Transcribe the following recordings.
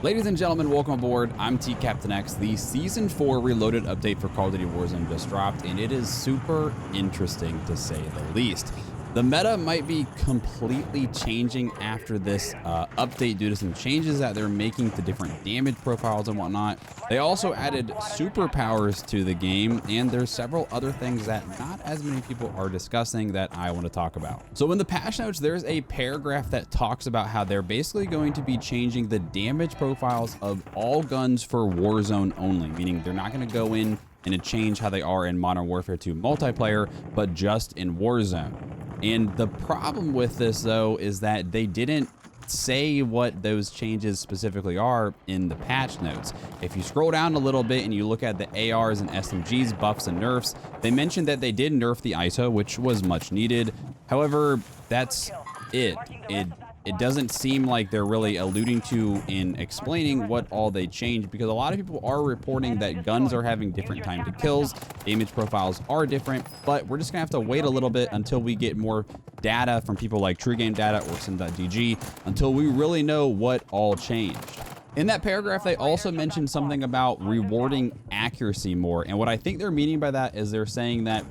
Ladies and gentlemen, welcome aboard. I'm Captain X. The Season 4 Reloaded update for Call of Duty Warzone just dropped, and it is super interesting to say the least. The meta might be completely changing after this update due to some changes that they're making to different damage profiles and whatnot. They also added superpowers to the game, and there's several other things that not as many people are discussing that I want to talk about. So in the patch notes, there's a paragraph that talks about how they're basically going to be changing the damage profiles of all guns for Warzone only, meaning they're not going to go in and change how they are in Modern Warfare 2 multiplayer, but just in Warzone. And the problem with this, though, is that they didn't say what those changes specifically are in the patch notes. If you scroll down a little bit and you look at the ARs and SMGs buffs and nerfs, they mentioned that they did nerf the ISO, which was much needed. However, that's it. It doesn't seem like they're really alluding to in explaining what all they changed, because a lot of people are reporting that guns are having different time to kills, damage profiles are different, but we're just gonna have to wait a little bit until we get more data from people like True Game Data or Sim.gg until we really know what all changed. In that paragraph, they also mentioned something about rewarding accuracy more, and what I think they're meaning by that is they're saying that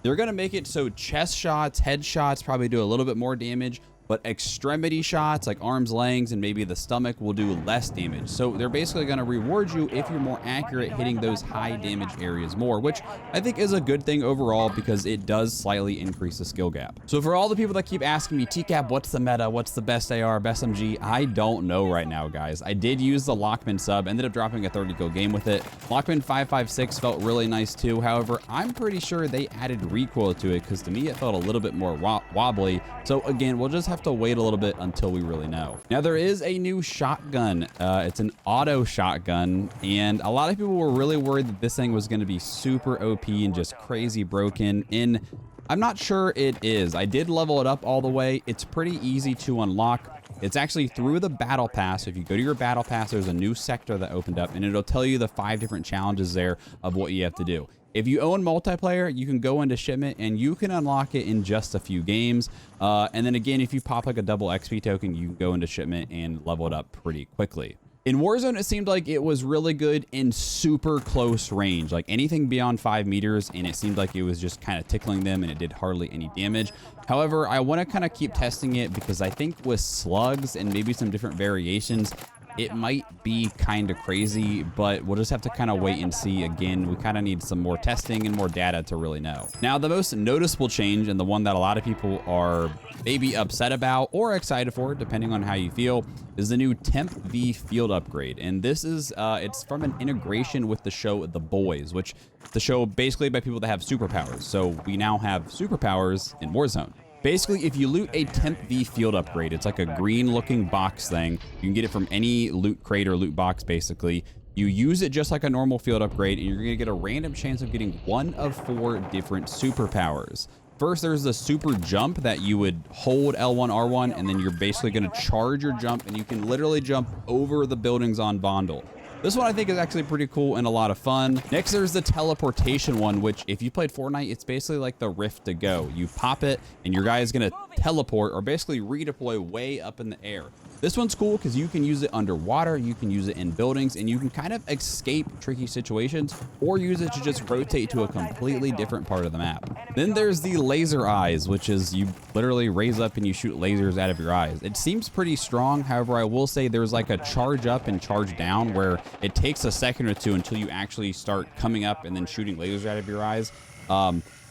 they're gonna make it so chest shots, head shots probably do a little bit more damage, but extremity shots like arms, legs, and maybe the stomach will do less damage. So they're basically going to reward you if you're more accurate hitting those high damage areas more, which I think is a good thing overall because it does slightly increase the skill gap. So for all the people that keep asking me, TCap, what's the meta? What's the best AR, best MG? I don't know right now, guys. I did use the Lockman sub, ended up dropping a 30-kill game with it. Lockman 556 felt really nice too. However, I'm pretty sure they added recoil to it because to me it felt a little bit more wobbly. So again, we'll just have to wait a little bit until we really know. Now there is a new shotgun. It's an auto shotgun, and a lot of people were really worried that this thing was going to be super OP and just crazy broken, and I'm not sure it is. I did level it up all the way. It's pretty easy to unlock. It's actually through the battle pass. If you go to your battle pass, there's a new sector that opened up, and it'll tell you the 5 different challenges there of what you have to do. If you own multiplayer, you can go into shipment and you can unlock it in just a few games. And then again, if you pop like a double XP token, you can go into shipment and level it up pretty quickly. In Warzone, it seemed like it was really good in super close range, like anything beyond 5 meters, and it seemed like it was just kind of tickling them and it did hardly any damage. However, I want to kind of keep testing it because I think with slugs and maybe some different variations, it might be kind of crazy, but we'll just have to kind of wait and see. Again, we kind of need some more testing and more data to really know. Now, the most noticeable change, and the one that a lot of people are maybe upset about or excited for, depending on how you feel, is the new Temp V field upgrade. And this is, it's from an integration with the show The Boys, which is the show basically by people that have superpowers. So we now have superpowers in Warzone. Basically, if you loot a Temp V field upgrade, it's like a green looking box thing. You can get it from any loot crate or loot box, basically. You use it just like a normal field upgrade, and you're gonna get a random chance of getting 1 of 4 different superpowers. First, there's the super jump that you would hold L1, R1, and then you're basically gonna charge your jump, and you can literally jump over the buildings on vondel. This one I think is actually pretty cool and a lot of fun. Next, there's the teleportation one, which if you played Fortnite, it's basically like the Rift to go. You pop it and your guy is gonna teleport or basically redeploy way up in the air. This one's cool because you can use it underwater, you can use it in buildings, and you can kind of escape tricky situations or use it to just rotate to a completely different part of the map. Then there's the laser eyes, which is you literally raise up and you shoot lasers out of your eyes. It seems pretty strong. However, I will say there's like a charge up and charge down where it takes a second or two until you actually start coming up and then shooting lasers out of your eyes.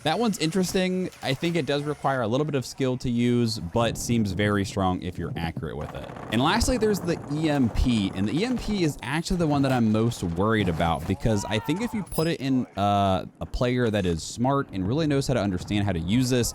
That one's interesting. I think it does require a little bit of skill to use, but seems very strong if you're accurate with it. And lastly, there's the EMP, and the EMP is actually the one that I'm most worried about because I think if you put it in a player that is smart and really knows how to understand how to use this,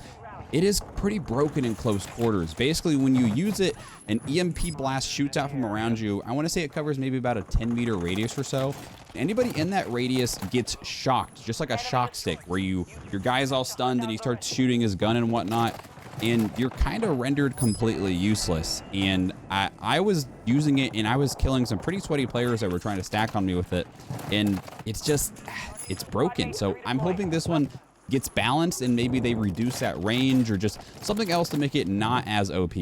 it is pretty broken in close quarters. Basically, when you use it, an EMP blast shoots out from around you. I want to say it covers maybe about a 10-meter radius or so. Anybody in that radius gets shocked, just like a shock stick, where your guy's all stunned and he starts shooting his gun and whatnot, and you're kind of rendered completely useless. And I was using it, and I was killing some pretty sweaty players that were trying to stack on me with it, and it's broken. So I'm hoping this one gets balanced and maybe they reduce that range or just something else to make it not as OP.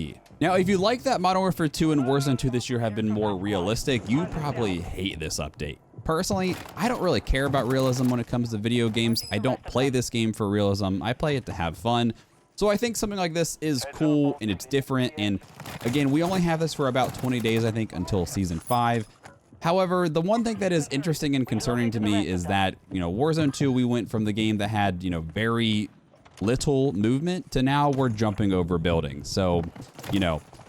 Now, if you like that Modern Warfare 2 and Warzone 2 this year have been more realistic, you probably hate this update. Personally, I don't really care about realism when it comes to video games. I don't play this game for realism. I play it to have fun. So I think something like this is cool and it's different. And again, we only have this for about 20 days, I think, until Season 5. However, the one thing that is interesting and concerning to me is that, Warzone 2, we went from the game that had, very little movement to now we're jumping over buildings. So,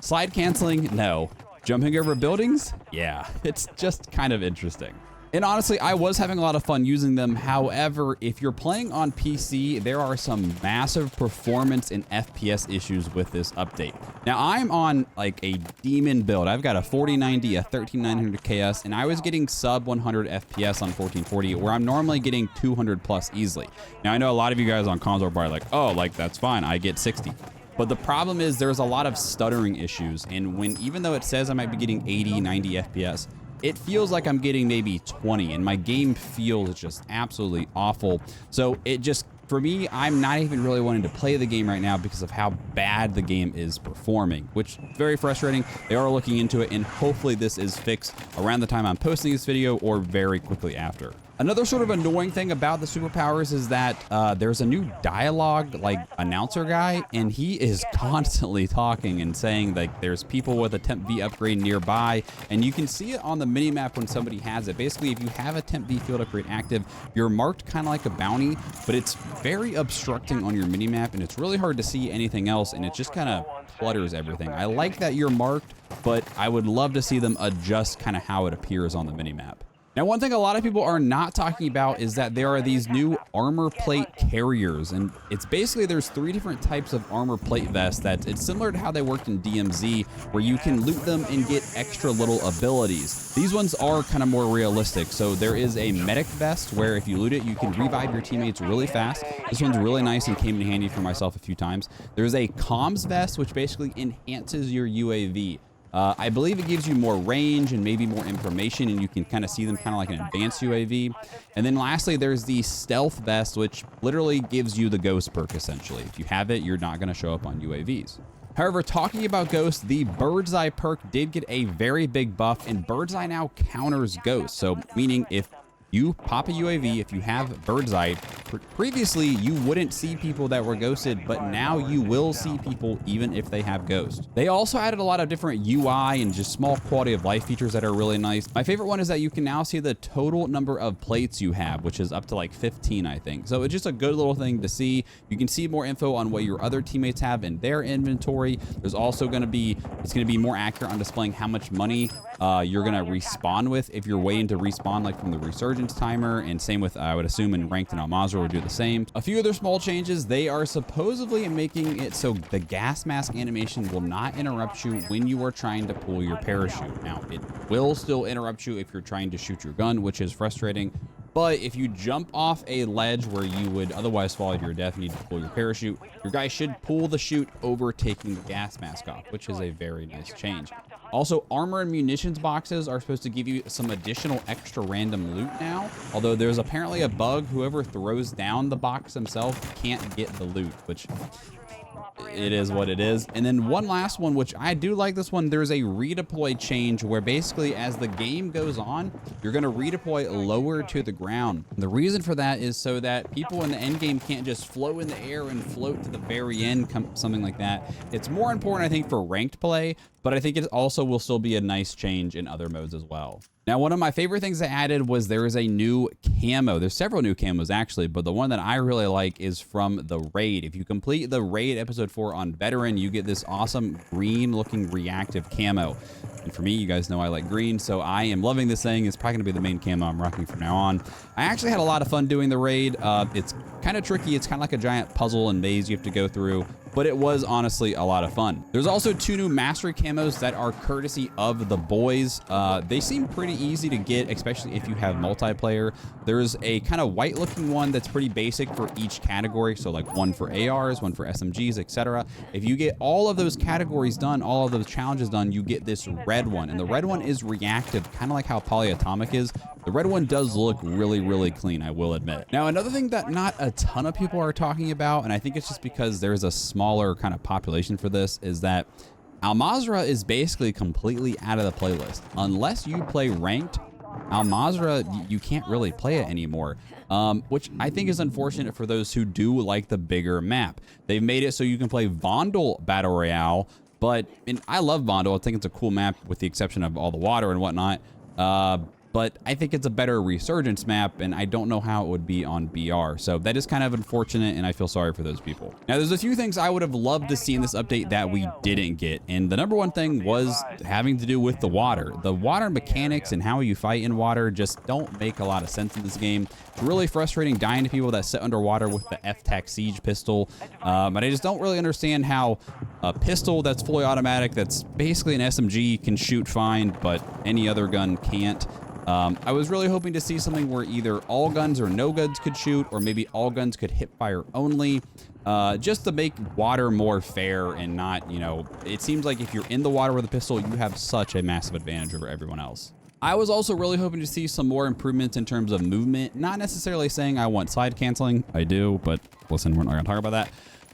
slide canceling, no. Jumping over buildings? Yeah, it's just kind of interesting. And honestly, I was having a lot of fun using them. However, if you're playing on PC, there are some massive performance and FPS issues with this update. Now, I'm on like a demon build. I've got a 4090, a 13900 KS, and I was getting sub 100 FPS on 1440, where I'm normally getting 200 plus easily. Now, I know a lot of you guys on console are probably like, oh, like that's fine, I get 60. But the problem is there's a lot of stuttering issues, and even though it says I might be getting 80, 90 FPS, it feels like I'm getting maybe 20, and my game feels just absolutely awful. So it just, for me, I'm not even really wanting to play the game right now because of how bad the game is performing, which is very frustrating. They are looking into it, and hopefully this is fixed around the time I'm posting this video or very quickly after. Another sort of annoying thing about the superpowers is that there's a new dialogue announcer guy, and he is constantly talking and saying like there's people with a Temp V upgrade nearby, and you can see it on the minimap when somebody has it. Basically, if you have a Temp V field upgrade active, you're marked kind of like a bounty, but it's very obstructing on your minimap, and it's really hard to see anything else, and it just kind of clutters everything. I like that you're marked, but I would love to see them adjust kind of how it appears on the minimap. Now, one thing a lot of people are not talking about is that there are these new armor plate carriers, and it's basically there's 3 different types of armor plate vests that it's similar to how they worked in DMZ, where you can loot them and get extra little abilities. These ones are kind of more realistic. So there is a medic vest where if you loot it, you can revive your teammates really fast. This one's really nice and came in handy for myself a few times. There's a comms vest, which basically enhances your UAV. I believe it gives you more range and maybe more information, and you can kind of see them kind of like an advanced UAV. And then lastly, there's the stealth vest, which literally gives you the ghost perk, essentially. If you have it, you're not going to show up on UAVs. However, talking about ghost, the bird's eye perk did get a very big buff, and bird's eye now counters ghost. So meaning if you pop a UAV, if you have bird's eye, previously you wouldn't see people that were ghosted, but now you will see people even if they have ghost. They also added a lot of different UI and just small quality of life features that are really nice. My favorite one is that you can now see the total number of plates you have, which is up to like 15, I think. So it's just a good little thing to see. You can see more info on what your other teammates have in their inventory. There's also going to be, it's going to be more accurate on displaying how much money you're going to respawn with if you're waiting to respawn like from the resurgence timer, and same with I would assume in ranked and Almazra would do the same. A few other small changes, they are supposedly making it so the gas mask animation will not interrupt you when you are trying to pull your parachute. Now it will still interrupt you if you're trying to shoot your gun, which is frustrating. But if you jump off a ledge where you would otherwise fall to your death and need to pull your parachute, your guy should pull the chute over taking the gas mask off, which is a very nice change. Also, armor and munitions boxes are supposed to give you some additional extra random loot now, although there's apparently a bug. Whoever throws down the box themselves can't get the loot, which it is what it is. And then one last one, which I do like this one, there's a redeploy change where basically as the game goes on, you're going to redeploy lower to the ground. The reason for that is so that people in the end game can't just float in the air and float to the very end, something like that. It's more important, I think, for ranked play, but I think it also will still be a nice change in other modes as well. Now, one of my favorite things I added was there is a new camo. There's several new camos actually, but the one that I really like is from the raid. If you complete the raid episode 4 on veteran, you get this awesome green looking reactive camo. And for me, you guys know I like green, so I am loving this thing. It's probably gonna be the main camo I'm rocking from now on. I actually had a lot of fun doing the raid. It's kind of tricky. It's kind of like a giant puzzle and maze you have to go through, but it was honestly a lot of fun. There's also 2 new mastery camos that are courtesy of the boys. They seem pretty easy to get, especially if you have multiplayer. There's a kind of white looking one that's pretty basic for each category. So like one for ARs, one for SMGs, etc. If you get all of those categories done, all of those challenges done, you get this red one. And the red one is reactive, kind of like how polyatomic is. The red one does look really, really clean, I will admit. Now, another thing that not a ton of people are talking about, and I think it's just because there's a smaller kind of population for this, is that Al Mazrah is basically completely out of the playlist. Unless you play ranked, Al Mazrah, you can't really play it anymore, which I think is unfortunate for those who do like the bigger map. They've made it so you can play Vondel Battle Royale, but I love Vondel. I think it's a cool map with the exception of all the water and whatnot. But I think it's a better resurgence map, and I don't know how it would be on BR. So that is kind of unfortunate, and I feel sorry for those people. Now, there's a few things I would have loved to see in this update that we didn't get, and the number one thing was having to do with the water. The water mechanics and how you fight in water just don't make a lot of sense in this game. It's really frustrating dying to people that sit underwater with the F-Tac Siege pistol, but I just don't really understand how a pistol that's fully automatic, that's basically an SMG, can shoot fine, but any other gun can't. I was really hoping to see something where either all guns or no guns could shoot, or maybe all guns could hip fire only, just to make water more fair and not, you know, it seems like if you're in the water with a pistol, you have such a massive advantage over everyone else. I was also really hoping to see some more improvements in terms of movement, not necessarily saying I want side canceling. I do, but listen, we're not gonna talk about that.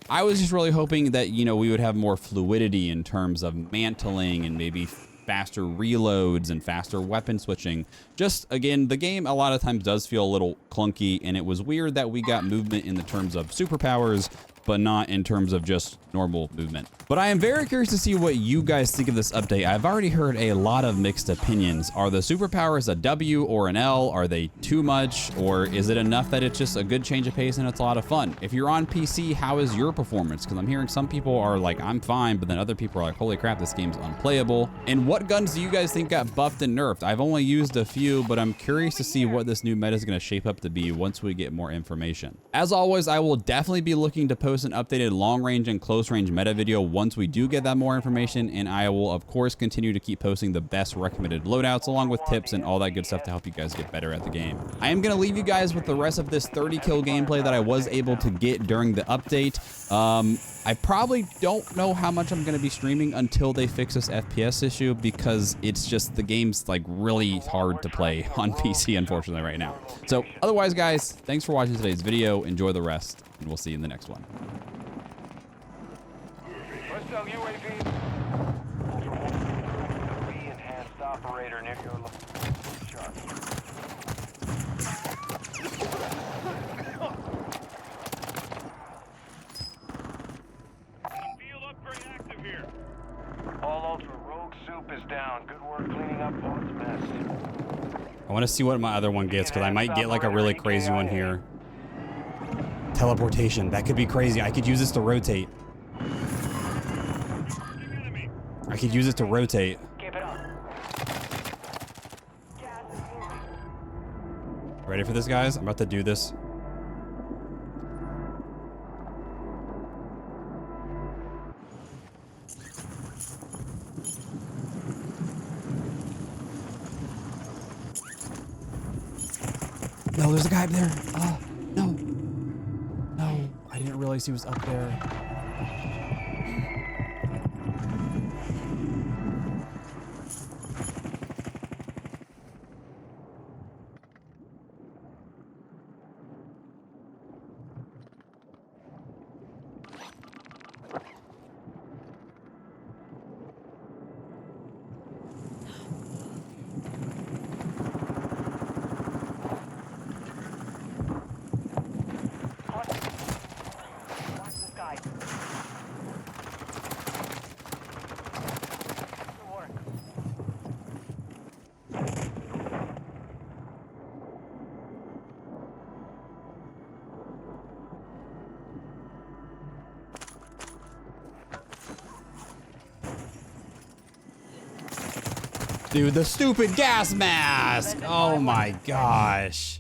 I was just really hoping that, you know, we would have more fluidity in terms of mantling and maybe faster reloads and faster weapon switching. Just, again, the game a lot of times does feel a little clunky, and it was weird that we got movement in the terms of superpowers, but not in terms of just normal movement. But I am very curious to see what you guys think of this update. I've already heard a lot of mixed opinions. Are the superpowers a W or an L? Are they too much? Or is it enough that it's just a good change of pace and it's a lot of fun? If you're on PC, how is your performance? Because I'm hearing some people are like, I'm fine, but then other people are like, holy crap, this game's unplayable. And what guns do you guys think got buffed and nerfed? I've only used a few, but I'm curious to see what this new meta is going to shape up to be once we get more information. As always, I will definitely be looking to post an updated long range and close range meta video once we do get that more information, and I will of course continue to keep posting the best recommended loadouts along with tips and all that good stuff to help you guys get better at the game. I am going to leave you guys with the rest of this 30 kill gameplay that I was able to get during the update. I probably don't know how much I'm going to be streaming until they fix this FPS issue, because it's just, the game's like really hard to play on PC unfortunately right now. So otherwise guys, thanks for watching today's video. Enjoy the rest, and we'll see you in the next one. UAV. Enhanced operator near your shot. Field upgrade active here. All Ultra, rogue soup is down. Good work cleaning up Pod's mess. I want to see what my other one gets, because I might get like a really crazy one here. Teleportation, that could be crazy. I could use this to rotate. I could use it to rotate. Ready for this, guys? I'm about to do this. No, there's a guy up there. Oh, no. No, I didn't realize he was up there. Dude, the stupid gas mask! Oh my gosh.